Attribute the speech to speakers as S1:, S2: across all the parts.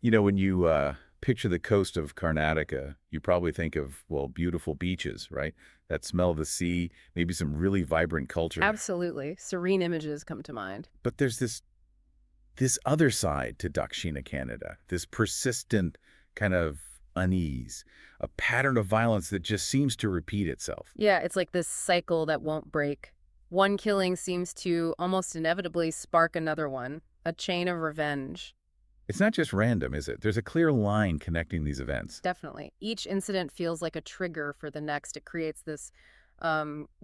S1: When you picture the coast of Karnataka, you probably think of, well, beautiful beaches, right? That smell of the sea, maybe some really vibrant culture.
S2: Absolutely. Serene images come to mind.
S1: But there's this other side to Dakshina Kannada, this persistent kind of unease, a pattern of violence that just seems to repeat itself.
S2: Yeah, it's like this cycle that won't break. One killing seems to almost inevitably spark another one, a chain of revenge.
S1: It's not just random, is it? There's a clear line connecting these events.
S2: Definitely. Each incident feels like a trigger for the next. It creates this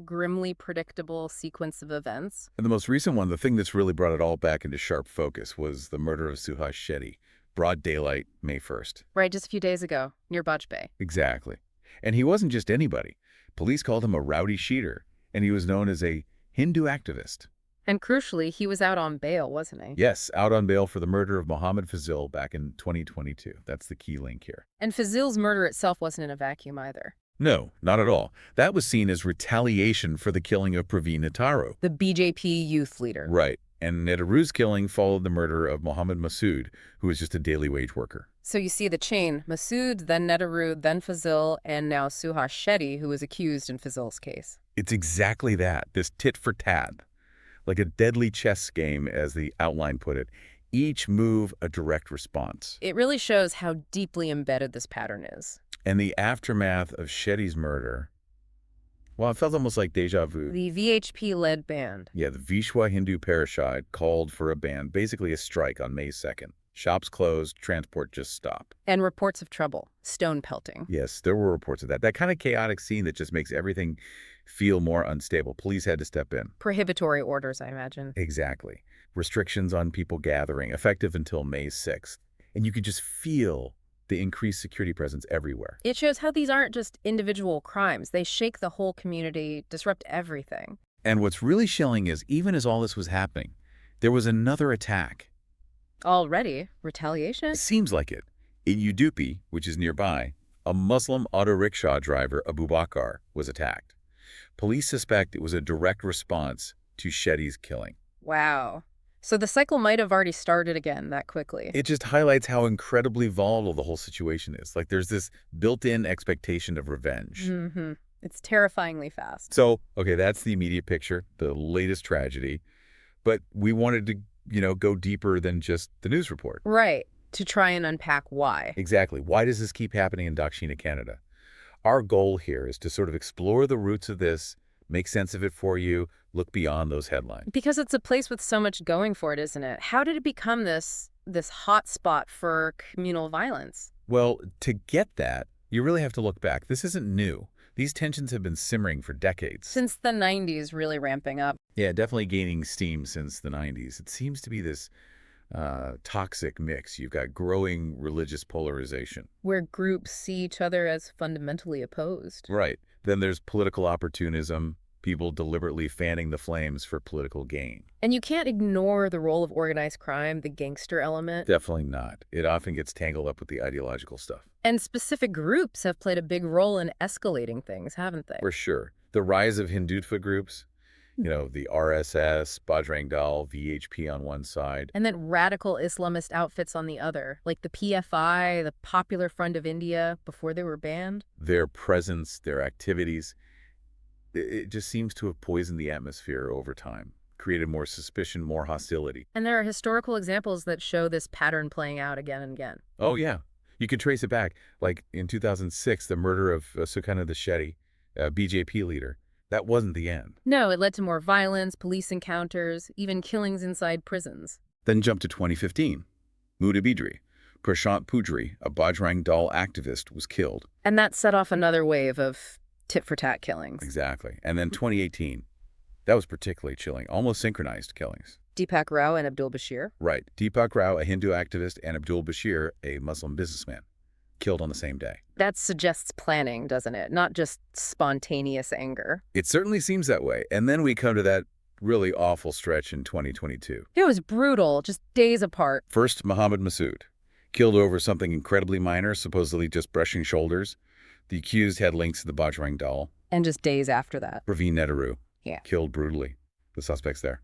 S2: grimly predictable sequence of events.
S1: And the most recent one, the thing that's really brought it all back into sharp focus, was the murder of Suhas Shetty, broad daylight, May 1st.
S2: Right, just a few days ago, near Butch Bay.
S1: Exactly. And he wasn't just anybody. Police called him a rowdy sheeter, and he was known as a Hindu activist.
S2: And crucially, he was out on bail, wasn't he?
S1: Yes, out on bail for the murder of Mohammed Fazil back in 2022. That's the key link here.
S2: And Fazil's murder itself wasn't in a vacuum either.
S1: No, not at all. That was seen as retaliation for the killing of Praveen Netaru.
S2: The BJP youth leader.
S1: Right. And Netaru's killing followed the murder of Mohammed Masood, who was just a daily wage worker.
S2: So you see the chain. Masood, then Netaru, then Fazil, and now Suhas Shetty, who was accused in Fazil's case.
S1: It's exactly that, this tit for tat. Like a deadly chess game, as the outline put it. Each move a direct response.
S2: It really shows how deeply embedded this pattern is.
S1: And the aftermath of Shetty's murder, well, it felt almost like deja vu.
S2: The VHP-led band.
S1: Yeah, the Vishwa Hindu Parishad called for a ban, basically a strike on May 2nd. Shops closed, transport just stopped.
S2: And reports of trouble, stone pelting.
S1: Yes, there were reports of that. That kind of chaotic scene that just makes everything feel more unstable. Police had to step in.
S2: Prohibitory orders, I imagine.
S1: Exactly. Restrictions on people gathering, effective until May 6th. And you could just feel the increased security presence everywhere.
S2: It shows how these aren't just individual crimes. They shake the whole community, disrupt everything.
S1: And what's really chilling is, even as all this was happening, there was another attack.
S2: Already? Retaliation?
S1: It seems like it. In Udupi, which is nearby, a Muslim auto rickshaw driver, Abu Bakr, was attacked. Police suspect it was a direct response to Shetty's killing.
S2: Wow. So the cycle might have already started again that quickly.
S1: It just highlights how incredibly volatile the whole situation is. Like, there's this built-in expectation of revenge.
S2: Mm-hmm. It's terrifyingly fast.
S1: So, okay, that's the immediate picture, the latest tragedy. But we wanted to, go deeper than just the news report.
S2: Right. To try and unpack why.
S1: Exactly. Why does this keep happening in Dakshina Kannada? Our goal here is to sort of explore the roots of this, make sense of it for you, look beyond those headlines.
S2: Because it's a place with so much going for it, isn't it? How did it become this hot spot for communal violence?
S1: Well, to get that, you really have to look back. This isn't new. These tensions have been simmering for decades.
S2: Since the 90s, really ramping up.
S1: Yeah, definitely gaining steam since the 90s. It seems to be this toxic mix. You've got growing religious polarization.
S2: Where groups see each other as fundamentally opposed.
S1: Right. Then there's political opportunism, people deliberately fanning the flames for political gain.
S2: And you can't ignore the role of organized crime, the gangster element.
S1: Definitely not. It often gets tangled up with the ideological stuff.
S2: And specific groups have played a big role in escalating things, haven't they?
S1: For sure. The rise of Hindutva groups, the RSS, Bajrang Dal, VHP on one side.
S2: And then radical Islamist outfits on the other, like the PFI, the Popular Front of India, before they were banned.
S1: Their presence, their activities, it just seems to have poisoned the atmosphere over time, created more suspicion, more hostility.
S2: And there are historical examples that show this pattern playing out again and again.
S1: Oh, yeah. You can trace it back. Like in 2006, the murder of Sukhananda Shetty, a BJP leader. That wasn't the end.
S2: No, it led to more violence, police encounters, even killings inside prisons.
S1: Then jump to 2015. Muda Bidri. Prashant Pujri, a Bajrang Dal activist, was killed.
S2: And that set off another wave of tit-for-tat killings.
S1: Exactly. And then 2018. That was particularly chilling. Almost synchronized killings.
S2: Deepak Rao and Abdul Bashir?
S1: Right. Deepak Rao, a Hindu activist, and Abdul Bashir, a Muslim businessman. Killed on the same day.
S2: That suggests planning, doesn't it? Not just spontaneous anger.
S1: It certainly seems that way. And then we come to that really awful stretch in 2022.
S2: It was brutal, just days apart.
S1: First, Mohammed Masood. Killed over something incredibly minor, supposedly just brushing shoulders. The accused had links to the Bajrang Dal.
S2: And just days after that.
S1: Praveen Netaru.
S2: Yeah.
S1: Killed brutally. The suspects there.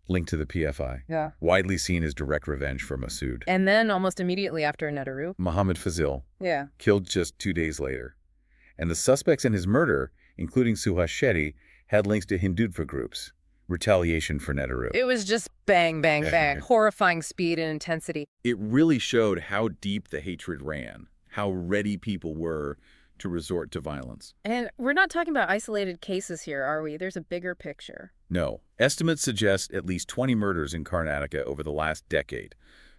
S1: linked to the PFI.
S2: Yeah.
S1: Widely seen as direct revenge for Masood.
S2: And then almost immediately after Nehru.
S1: Mohammed Fazil,
S2: Yeah.
S1: killed just 2 days later. And the suspects in his murder, including Suhas Shetty, had links to Hindutva groups. Retaliation for Nehru.
S2: It was just bang, bang, bang. Horrifying speed and intensity.
S1: It really showed how deep the hatred ran, how ready people were to resort to violence.
S2: And we're not talking about isolated cases here, are we? There's a bigger picture.
S1: No. Estimates suggest at least 20 murders in Karnataka over the last decade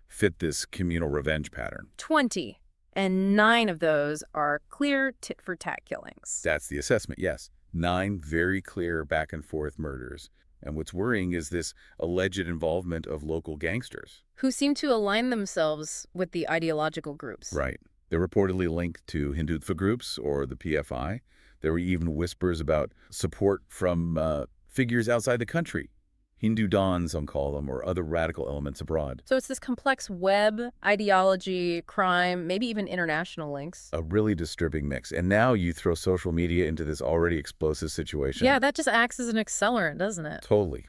S1: fit this communal revenge pattern.
S2: 20. And 9 of those are clear tit-for-tat killings.
S1: That's the assessment, yes. 9 very clear back-and-forth murders. And what's worrying is this alleged involvement of local gangsters.
S2: Who seem to align themselves with the ideological groups.
S1: Right. They're reportedly linked to Hindutva groups or the PFI. There were even whispers about support from figures outside the country. Hindu Dons, some call them, or other radical elements abroad.
S2: So it's this complex web, ideology, crime, maybe even international links.
S1: A really disturbing mix. And now you throw social media into this already explosive situation.
S2: Yeah, that just acts as an accelerant, doesn't it?
S1: Totally.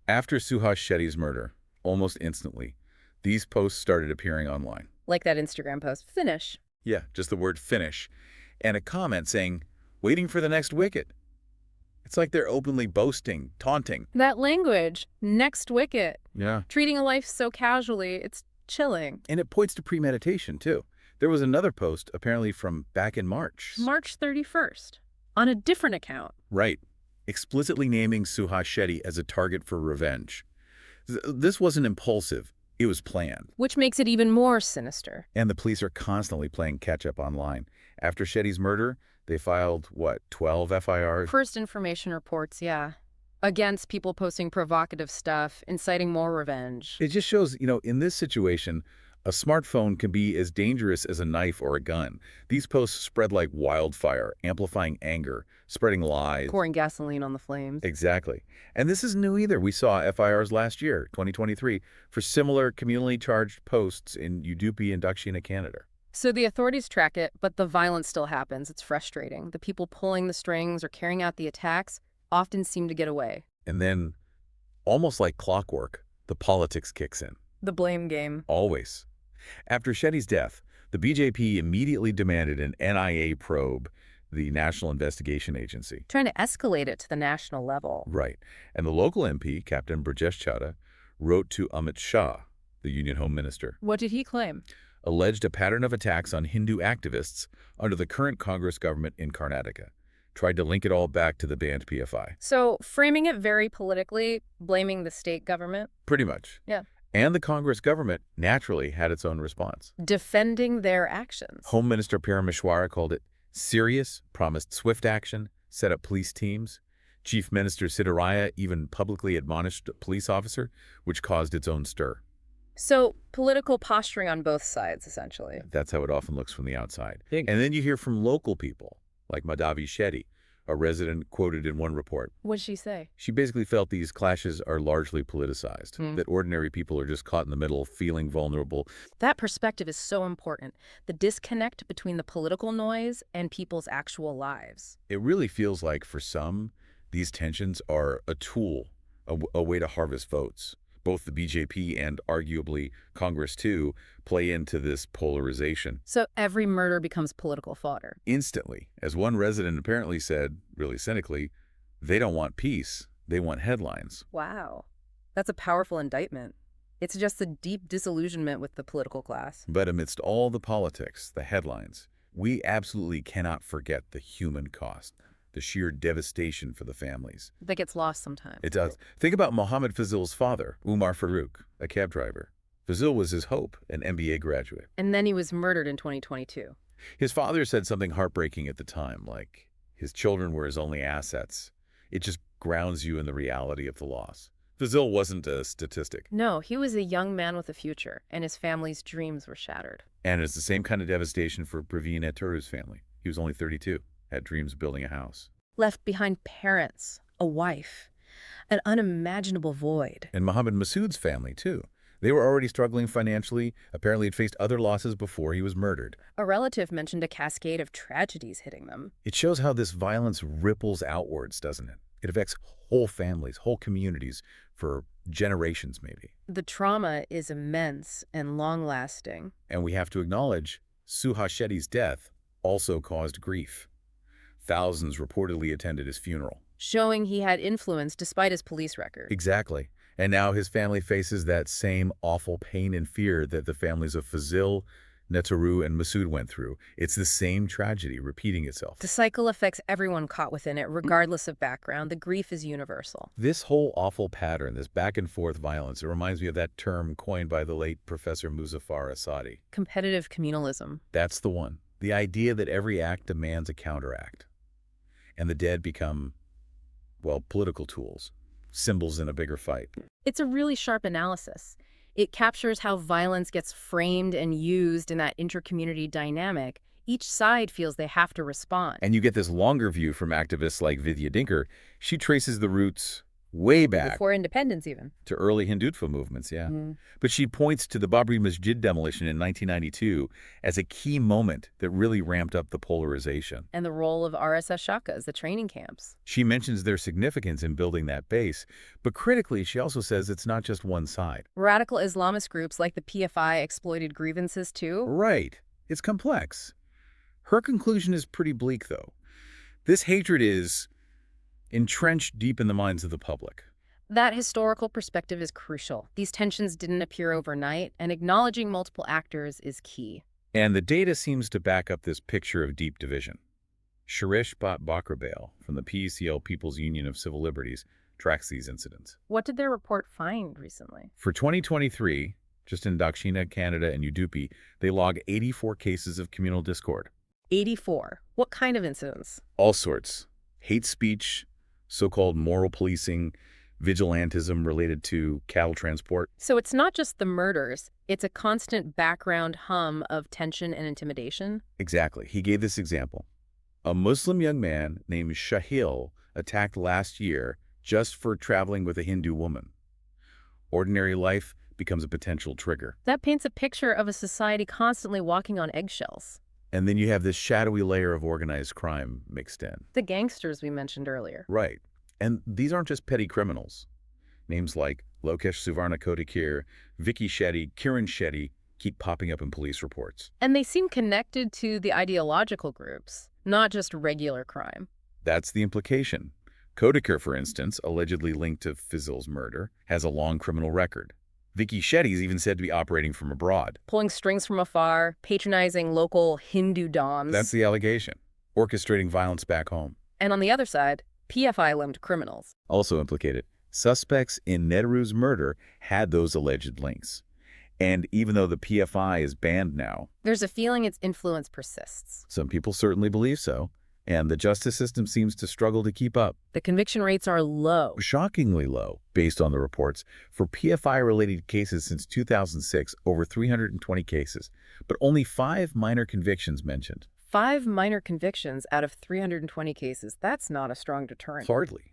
S1: After Suhas Shetty's murder, almost instantly, these posts started appearing online.
S2: Like that Instagram post, finish.
S1: Yeah, just the word finish. And a comment saying, waiting for the next wicket. It's like they're openly boasting, taunting.
S2: That language, next wicket.
S1: Yeah.
S2: Treating a life so casually, it's chilling.
S1: And it points to premeditation, too. There was another post, apparently from back in March.
S2: March 31st, on a different account.
S1: Right. Explicitly naming Suhas Shetty as a target for revenge. This wasn't impulsive. It was planned.
S2: Which makes it even more sinister.
S1: And the police are constantly playing catch-up online. After Shetty's murder, they filed, 12 FIRs?
S2: First information reports, yeah. Against people posting provocative stuff, inciting more revenge.
S1: It just shows, in this situation, a smartphone can be as dangerous as a knife or a gun. These posts spread like wildfire, amplifying anger, spreading lies.
S2: Pouring gasoline on the flames.
S1: Exactly. And this is new either. We saw FIRs last year, 2023, for similar communally charged posts in Udupi and Dakshina Kannada.
S2: So the authorities track it, but the violence still happens. It's frustrating. The people pulling the strings or carrying out the attacks often seem to get away.
S1: And then, almost like clockwork, the politics kicks in.
S2: The blame game.
S1: Always. After Shetty's death, the BJP immediately demanded an NIA probe, the National Investigation Agency.
S2: Trying to escalate it to the national level.
S1: Right. And the local MP, Captain Brajesh Chadha, wrote to Amit Shah, the Union Home Minister.
S2: What did he claim?
S1: Alleged a pattern of attacks on Hindu activists under the current Congress government in Karnataka. Tried to link it all back to the banned PFI.
S2: So, framing it very politically, blaming the state government?
S1: Pretty much.
S2: Yeah.
S1: And the Congress government naturally had its own response.
S2: Defending their actions.
S1: Home Minister Parameshwara called it serious, promised swift action, set up police teams. Chief Minister Siddharaya even publicly admonished a police officer, which caused its own stir.
S2: So, political posturing on both sides, essentially.
S1: That's how it often looks from the outside. And then you hear from local people, like Madhavi Shetty, a resident quoted in one report.
S2: What did she say?
S1: She basically felt these clashes are largely politicized, that ordinary people are just caught in the middle, feeling vulnerable.
S2: That perspective is so important. The disconnect between the political noise and people's actual lives.
S1: It really feels like, for some, these tensions are a tool, a way to harvest votes. Both the BJP and, arguably, Congress, too, play into this polarization.
S2: So every murder becomes political fodder.
S1: Instantly. As one resident apparently said, really cynically, they don't want peace, they want headlines.
S2: Wow. That's a powerful indictment. It's just a deep disillusionment with the political class.
S1: But amidst all the politics, the headlines, we absolutely cannot forget the human cost. The sheer devastation for the families.
S2: That gets lost sometimes.
S1: It does. Think about Mohammed Fazil's father, Umar Farouk, a cab driver. Fazil was his hope, an MBA graduate.
S2: And then he was murdered in 2022.
S1: His father said something heartbreaking at the time, like his children were his only assets. It just grounds you in the reality of the loss. Fazil wasn't a statistic.
S2: No, he was a young man with a future, and his family's dreams were shattered.
S1: And it's the same kind of devastation for Praveen Etturu's family. He was only 32. Had dreams of building a house.
S2: Left behind parents, a wife, an unimaginable void.
S1: And Mohammed Masood's family, too. They were already struggling financially, apparently had faced other losses before he was murdered.
S2: A relative mentioned a cascade of tragedies hitting them.
S1: It shows how this violence ripples outwards, doesn't it? It affects whole families, whole communities, for generations maybe.
S2: The trauma is immense and long-lasting.
S1: And we have to acknowledge Suhas Shetty's death also caused grief. Thousands reportedly attended his funeral.
S2: Showing he had influence despite his police record.
S1: Exactly. And now his family faces that same awful pain and fear that the families of Fazil, Netaru, and Masood went through. It's the same tragedy repeating itself.
S2: The cycle affects everyone caught within it, regardless of background. The grief is universal.
S1: This whole awful pattern, this back-and-forth violence, it reminds me of that term coined by the late Professor Muzaffar Asadi.
S2: Competitive communalism.
S1: That's the one. The idea that every act demands a counteract. And the dead become, well, political tools, symbols in a bigger fight.
S2: It's a really sharp analysis. It captures how violence gets framed and used in that intercommunity dynamic. Each side feels they have to respond.
S1: And you get this longer view from activists like Vidya Dinker. She traces the roots way back
S2: Before independence, even.
S1: to early Hindutva movements, yeah. But she points to the Babri Masjid demolition in 1992 as a key moment that really ramped up the polarization.
S2: And the role of RSS Shakas, the training camps.
S1: She mentions their significance in building that base, but critically, she also says it's not just one side.
S2: Radical Islamist groups like the PFI exploited grievances too.
S1: Right. It's complex. Her conclusion is pretty bleak, though. This hatred is entrenched deep in the minds of the public.
S2: That historical perspective is crucial. These tensions didn't appear overnight, and acknowledging multiple actors is key.
S1: And the data seems to back up this picture of deep division. Shirish Bhat Bakrabale from the PECL People's Union of Civil Liberties tracks these incidents.
S2: What did their report find recently?
S1: For 2023, just in Dakshina, Kannada, and Udupi, they log 84 cases of communal discord.
S2: 84. What kind of incidents?
S1: All sorts. Hate speech, so-called moral policing, vigilantism related to cattle transport.
S2: So it's not just the murders, it's a constant background hum of tension and intimidation?
S1: Exactly. He gave this example. A Muslim young man named Shahil attacked last year just for traveling with a Hindu woman. Ordinary life becomes a potential trigger.
S2: That paints a picture of a society constantly walking on eggshells.
S1: And then you have this shadowy layer of organized crime mixed in.
S2: The gangsters we mentioned earlier.
S1: Right. And these aren't just petty criminals. Names like Lokesh Suvarna Kodikir, Vicky Shetty, Kiran Shetty keep popping up in police reports.
S2: And they seem connected to the ideological groups, not just regular crime.
S1: That's the implication. Kodikir, for instance, allegedly linked to Fazil's murder, has a long criminal record. Vicky Shetty is even said to be operating from abroad.
S2: Pulling strings from afar, patronizing local Hindu dons.
S1: That's the allegation. Orchestrating violence back home.
S2: And on the other side, PFI-linked criminals.
S1: Also implicated. Suspects in Nehru's murder had those alleged links. And even though the PFI is banned now,
S2: there's a feeling its influence persists.
S1: Some people certainly believe so. And the justice system seems to struggle to keep up.
S2: The conviction rates are low.
S1: Shockingly low, based on the reports. For PFI-related cases since 2006, over 320 cases, but only 5 minor convictions mentioned.
S2: 5 minor convictions out of 320 cases. That's not a strong deterrent.
S1: Hardly.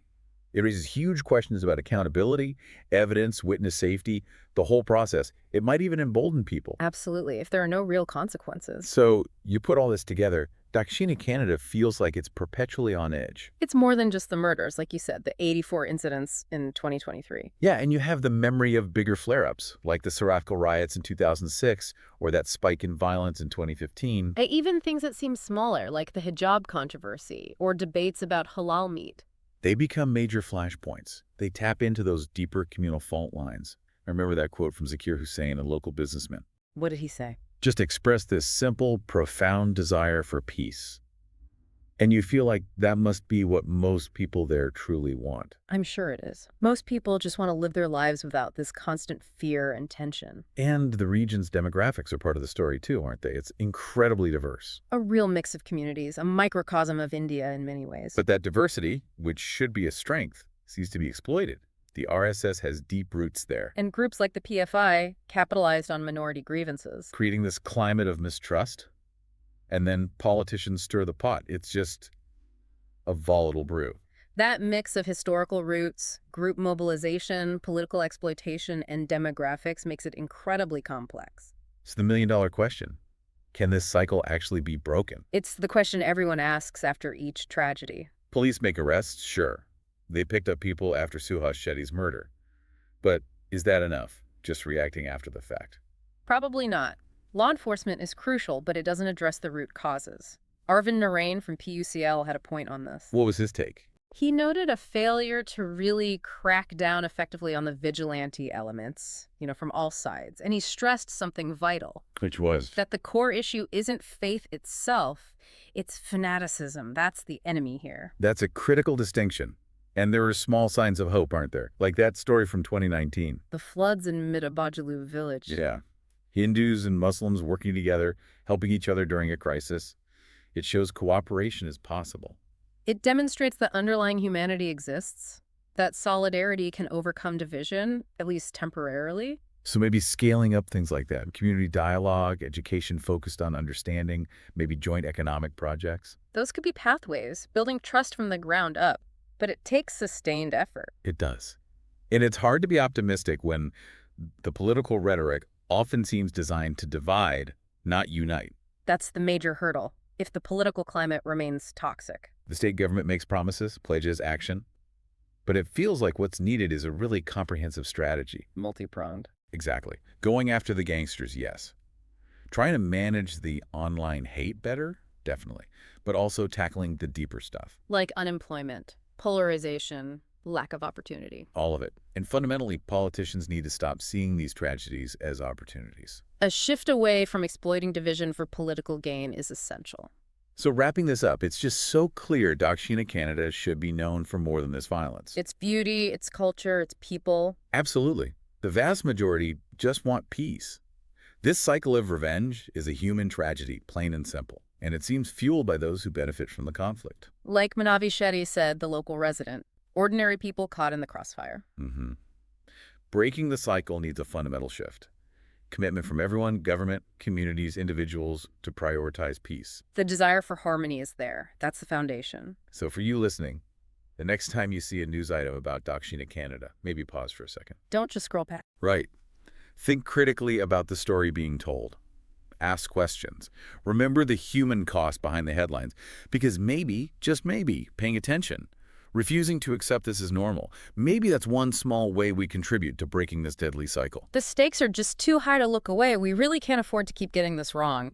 S1: It raises huge questions about accountability, evidence, witness safety, the whole process. It might even embolden people.
S2: Absolutely, if there are no real consequences.
S1: So you put all this together, Dakshina Kannada feels like it's perpetually on edge.
S2: It's more than just the murders, like you said, the 84 incidents in 2023.
S1: Yeah, and you have the memory of bigger flare-ups, like the Saratkal riots in 2006, or that spike in violence in 2015.
S2: Even things that seem smaller, like the hijab controversy, or debates about halal meat.
S1: They become major flashpoints. They tap into those deeper communal fault lines. I remember that quote from Zakir Hussain, a local businessman.
S2: What did he say?
S1: Just express this simple, profound desire for peace. And you feel like that must be what most people there truly want.
S2: I'm sure it is. Most people just want to live their lives without this constant fear and tension.
S1: And the region's demographics are part of the story too, aren't they? It's incredibly diverse.
S2: A real mix of communities, a microcosm of India in many ways.
S1: But that diversity, which should be a strength, seems to be exploited. The RSS has deep roots there.
S2: And groups like the PFI capitalized on minority grievances.
S1: Creating this climate of mistrust. And then politicians stir the pot. It's just a volatile brew.
S2: That mix of historical roots, group mobilization, political exploitation, and demographics makes it incredibly complex.
S1: It's the million-dollar question. Can this cycle actually be broken?
S2: It's the question everyone asks after each tragedy.
S1: Police make arrests, sure. They picked up people after Suhas Shetty's murder. But is that enough, just reacting after the fact?
S2: Probably not. Law enforcement is crucial, but it doesn't address the root causes. Arvind Narain from PUCL had a point on this.
S1: What was his take?
S2: He noted a failure to really crack down effectively on the vigilante elements, from all sides. And he stressed something vital,
S1: Which was?
S2: that the core issue isn't faith itself, it's fanaticism. That's the enemy here.
S1: That's a critical distinction. And there are small signs of hope, aren't there? Like that story from 2019.
S2: The floods in Mitabajalu village.
S1: Yeah. Hindus and Muslims working together, helping each other during a crisis. It shows cooperation is possible.
S2: It demonstrates that underlying humanity exists, that solidarity can overcome division, at least temporarily.
S1: So maybe scaling up things like that, community dialogue, education focused on understanding, maybe joint economic projects.
S2: Those could be pathways, building trust from the ground up. But it takes sustained effort.
S1: It does. And it's hard to be optimistic when the political rhetoric often seems designed to divide, not unite.
S2: That's the major hurdle, if the political climate remains toxic.
S1: The state government makes promises, pledges action, but it feels like what's needed is a really comprehensive strategy.
S2: Multi-pronged.
S1: Exactly. Going after the gangsters, yes. Trying to manage the online hate better, definitely, but also tackling the deeper stuff.
S2: Like unemployment, polarization, lack of opportunity.
S1: All of it. And fundamentally, politicians need to stop seeing these tragedies as opportunities.
S2: A shift away from exploiting division for political gain is essential.
S1: So wrapping this up, it's just so clear Dakshina Kannada should be known for more than this violence.
S2: Its beauty, its culture, its people.
S1: Absolutely. The vast majority just want peace. This cycle of revenge is a human tragedy, plain and simple, and it seems fueled by those who benefit from the conflict.
S2: Like Manavi Shetty said, the local resident, ordinary people caught in the crossfire.
S1: Breaking the cycle needs a fundamental shift. Commitment from everyone, government, communities, individuals, to prioritize peace.
S2: The desire for harmony is there. That's the foundation.
S1: So for you listening, the next time you see a news item about Dakshina Kannada, maybe pause for a second.
S2: Don't just scroll past.
S1: Right. Think critically about the story being told. Ask questions. Remember the human cost behind the headlines, because maybe, just maybe, paying attention, refusing to accept this as normal, maybe that's one small way we contribute to breaking this deadly cycle.
S2: The stakes are just too high to look away. We really can't afford to keep getting this wrong.